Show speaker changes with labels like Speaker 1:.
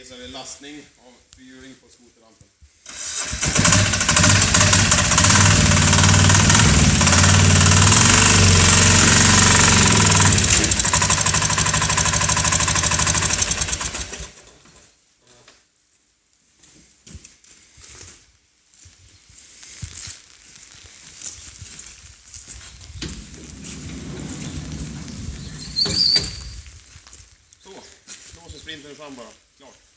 Speaker 1: visar vi lastning av fyrhjuling på skoterrampen. Så, låser sprinten fram bara. Klart.